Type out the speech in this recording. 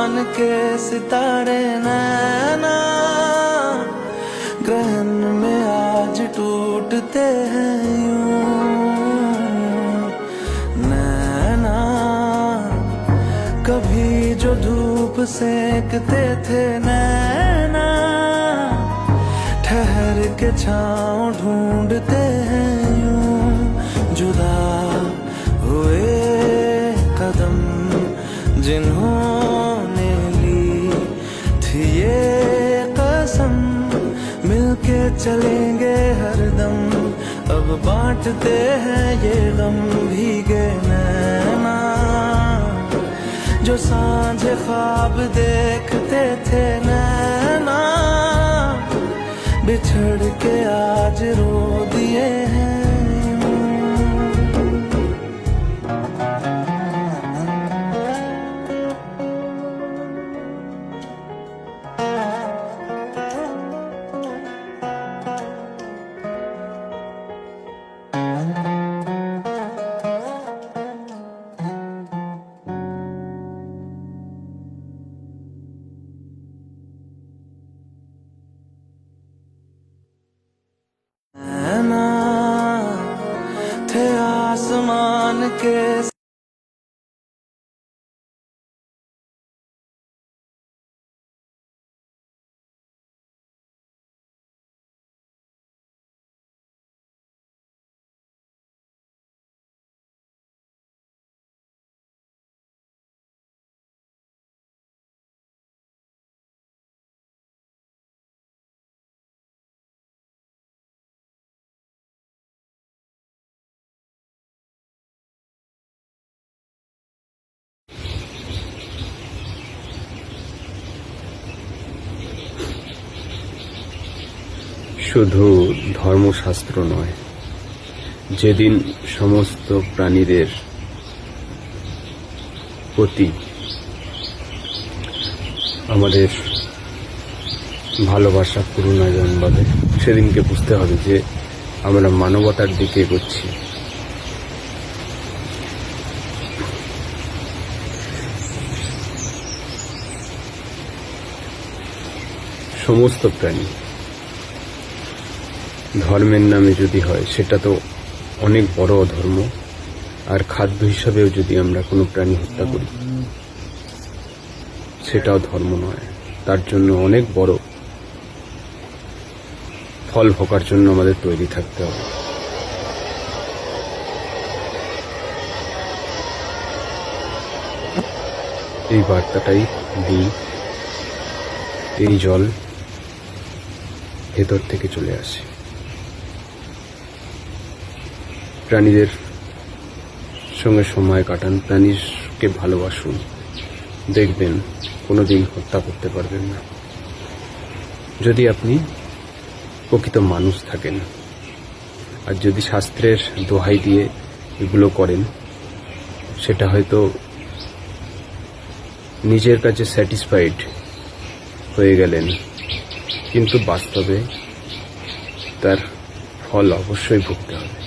आसमान के सितारे नैना ग्रहण में आज टूटते हैं यूं नैना। कभी जो धूप सेकते थे नैना ठहर के छाँव ढूंढते हैं यूं। जुदा हुए कदम जिन्होंने ली थी ये कसम मिलके चलेंगे हरदम। अब बांटते हैं ये गम भीगे नैना जो सांझ ख्वाब देखते थे नैना बिछड़ के आज रो दिए हैं। थे आसमान के শুধু ধর্মশাস্ত্র নয়, যেদিন সমস্ত প্রাণীদের প্রতি আমাদের ভালোবাসা করুণা জন্মাবে, সেদিনকে বুঝতে হবে যে আমরা মানবতার দিকে এগোচ্ছি। সমস্ত প্রাণী ধর্মের নামে যদি হয় সেটা তো অনেক বড় অধর্ম, আর খাদ্য হিসাবেও যদি আমরা কোনো প্রাণী হত্যা করি সেটাও ধর্ম নয়। তার জন্য অনেক বড় ফল ভোগার জন্য আমাদের তৈরি থাকতে হবে। এই বার্তাটাই দিই। এই জল ভেতর থেকে চলে আসে। প্রাণীদের সঙ্গে সময় কাটান, প্রাণীকে ভালোবাসুন, দেখবেন কোনোদিন হত্যা করতে পারবেন না যদি আপনি প্রকৃত মানুষ থাকেন। আর যদি শাস্ত্রের দোহাই দিয়ে এগুলো করেন সেটা হয়তো নিজের কাছে স্যাটিসফাইড হয়ে গেলেন, কিন্তু বাস্তবে তার ফল অবশ্যই ভুগতে হবে।